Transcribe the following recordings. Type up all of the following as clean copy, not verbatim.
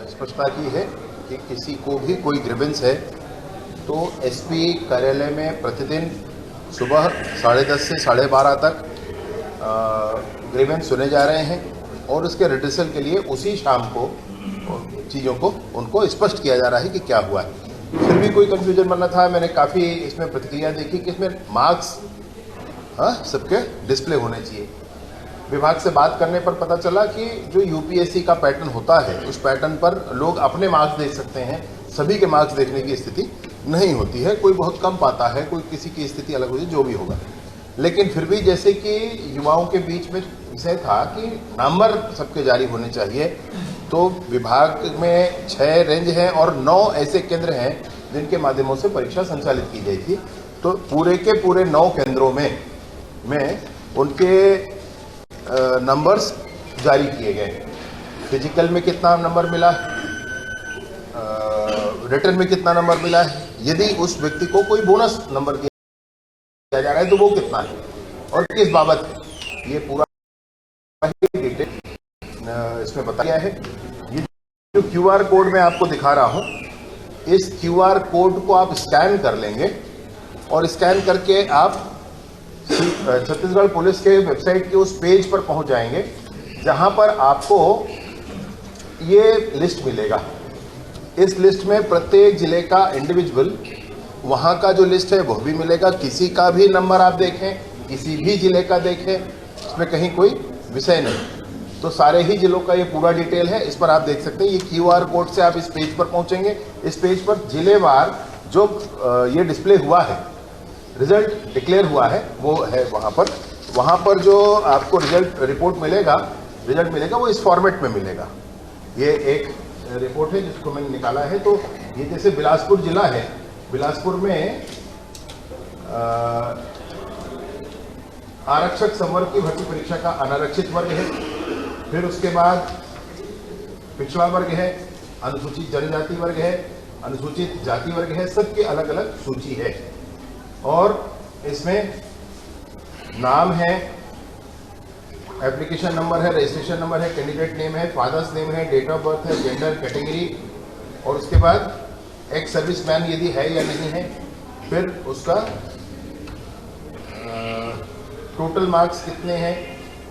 स्पष्टता की है कि किसी को भी कोई ग्रीवेंस है तो एसपी कार्यालय में प्रतिदिन सुबह 10:30 से 12:30 तक ग्रीवेंस सुने जा रहे हैं और उसके रिड्रेसल के लिए उसी शाम को चीज़ों को उनको स्पष्ट किया जा रहा है कि क्या हुआ है। फिर भी कोई कन्फ्यूजन बना था। मैंने काफ़ी इसमें प्रतिक्रिया देखी कि इसमें मार्क्स सबके डिस्प्ले होने चाहिए। विभाग से बात करने पर पता चला कि जो यूपीएससी का पैटर्न होता है उस पैटर्न पर लोग अपने मार्क्स देख सकते हैं, सभी के मार्क्स देखने की स्थिति नहीं होती है। कोई बहुत कम पाता है, कोई किसी की स्थिति अलग होती है, जो भी होगा। लेकिन फिर भी जैसे कि युवाओं के बीच में विषय था कि नंबर सबके जारी होने चाहिए, तो विभाग में 6 रेंज हैं और 9 ऐसे केंद्र हैं जिनके माध्यमों से परीक्षा संचालित की गई थी। तो पूरे के पूरे 9 केंद्रों में उनके नंबर्स जारी किए गए। फिजिकल में कितना नंबर मिला, रिटर्न में कितना नंबर मिला है, यदि उस व्यक्ति को कोई बोनस नंबर दिया जा रहा है तो वो कितना है और किस बाबत, ये पूरा डिटेल इसमें बताया है। ये जो क्यूआर कोड मैं आपको दिखा रहा हूं, इस क्यूआर कोड को आप स्कैन कर लेंगे और स्कैन करके आप छत्तीसगढ़ पुलिस के वेबसाइट के उस पेज पर पहुंच जाएंगे जहां पर आपको ये लिस्ट मिलेगा। इस लिस्ट में प्रत्येक जिले का इंडिविजुअल वहां का जो लिस्ट है वह भी मिलेगा। किसी का भी नंबर आप देखें, किसी भी जिले का देखें, इसमें कहीं कोई विषय नहीं, तो सारे ही जिलों का ये पूरा डिटेल है। इस पर आप देख सकते हैं। ये क्यूआर कोड से आप इस पेज पर पहुंचेंगे। इस पेज पर जिलेवार जो ये डिस्प्ले हुआ है, रिजल्ट डिक्लेयर हुआ है, वो है वहाँ पर जो आपको रिपोर्ट मिलेगा वो इस फॉर्मेट में मिलेगा। ये एक रिपोर्ट है जिसको मैंने निकाला है। तो ये जैसे बिलासपुर जिला है, बिलासपुर में आरक्षक संवर्ग की भर्ती परीक्षा का अनारक्षित वर्ग है, फिर उसके बाद पिछड़ा वर्ग है, अनुसूचित जनजाति वर्ग है, अनुसूचित जाति वर्ग है, सबकी अलग अलग सूची है। और इसमें नाम है, एप्लीकेशन नंबर है, रजिस्ट्रेशन नंबर है, कैंडिडेट नेम है, फादर्स नेम है, डेट ऑफ बर्थ है, जेंडर, कैटेगरी, और उसके बाद एक सर्विसमैन यदि है या नहीं है, फिर उसका टोटल मार्क्स कितने हैं,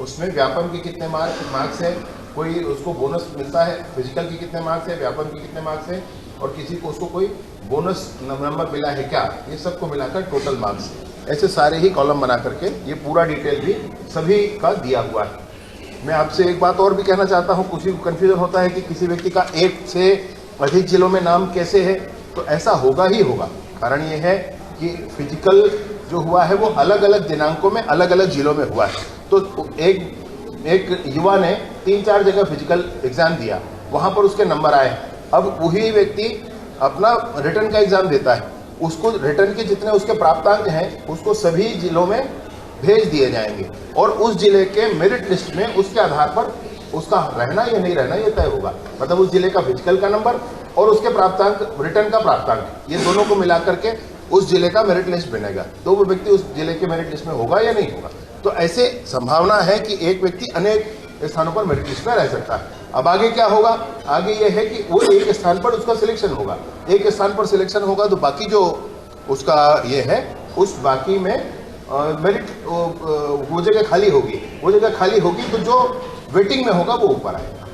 उसमें व्यापम के कितने मार्क्स है, कोई उसको बोनस मिलता है, फिजिकल के कितने मार्क्स है, व्यापम के कितने मार्क्स है, और किसी को उसको कोई बोनस नंबर मिला है क्या, ये सबको मिलाकर टोटल मार्क्स। ऐसे सारे ही कॉलम बना करके ये पूरा डिटेल भी सभी का दिया हुआ है। मैं आपसे एक बात और भी कहना चाहता हूँ, कुछ कन्फ्यूजन होता है कि किसी व्यक्ति का एक से अधिक जिलों में नाम कैसे है, तो ऐसा होगा ही होगा। कारण ये है कि फिजिकल जो हुआ है वो अलग अलग दिनांकों में अलग अलग जिलों में हुआ है। तो एक युवा ने 3-4 जगह फिजिकल एग्जाम दिया, वहाँ पर उसके नंबर आए। अब वही व्यक्ति अपना रिटर्न का एग्जाम देता है, उसको रिटर्न के जितने उसके प्राप्तांक हैं उसको सभी जिलों में भेज दिए जाएंगे और उस जिले के मेरिट लिस्ट में उसके आधार पर उसका रहना या नहीं रहना ये तय होगा। मतलब उस जिले का फिजिकल का नंबर और उसके प्राप्तांक, रिटर्न का प्राप्तांक, ये दोनों को मिला करके उस जिले का मेरिट लिस्ट बनेगा। तो वो व्यक्ति उस जिले के मेरिट लिस्ट में होगा या नहीं होगा। तो ऐसे संभावना है कि एक व्यक्ति अनेक स्थानों पर मेरिट लिस्ट में रह सकता है। अब आगे क्या होगा, आगे ये है कि वो एक स्थान पर उसका सिलेक्शन होगा, एक स्थान पर सिलेक्शन होगा तो बाकी जो उसका ये है उस बाकी में मेरिट वो जगह खाली होगी, वो जगह खाली होगी तो जो वेटिंग में होगा वो ऊपर आएगा।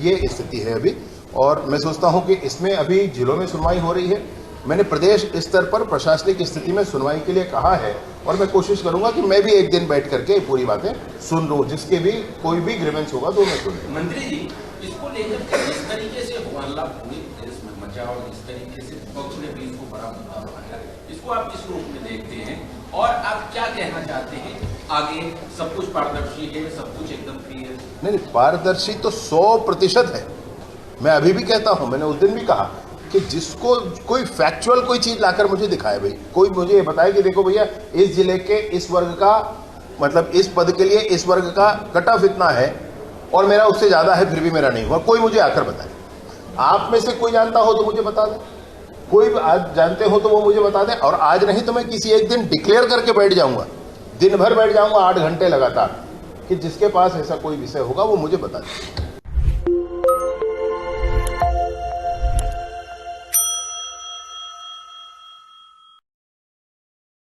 ये स्थिति है अभी। और मैं सोचता हूँ कि इसमें अभी जिलों में सुनवाई हो रही है। मैंने प्रदेश स्तर पर प्रशासनिक स्थिति में सुनवाई के लिए कहा है और मैं कोशिश करूंगा कि मैं भी एक दिन बैठ करके पूरी बातें सुन लूं, जिसके भी कोई भी ग्रीवेंस होगा तो मैं सुन लूं। मंत्री जी, इसको लेकर इस तरीके से हल्ला पूरे देश में मचा और इस तरीके से पक्ष ने भी इसको बड़ा मुद्दा बनाया, इसको आप किस रूप में देखते हैं और आप क्या कहना चाहते हैं? आगे सब कुछ पारदर्शी है, सब कुछ एकदम क्लियर? नहीं, पारदर्शी तो 100% है। मैं अभी भी कहता हूं, मैंने उस दिन भी कहा कि जिसको कोई फैक्चुअल कोई चीज लाकर मुझे दिखाए, भाई कोई मुझे ये बताए कि देखो भैया इस जिले के इस वर्ग का, मतलब इस पद के लिए इस वर्ग का कट ऑफ इतना है और मेरा उससे ज्यादा है फिर भी मेरा नहीं हुआ, कोई मुझे आकर बताए। आप में से कोई जानता हो तो मुझे बता दे, कोई आज जानते हो तो वो मुझे बता दें। और आज नहीं तो मैं किसी एक दिन डिक्लेयर करके बैठ जाऊंगा, दिन भर बैठ जाऊंगा 8 घंटे लगातार, कि जिसके पास ऐसा कोई विषय होगा वो मुझे बता दे।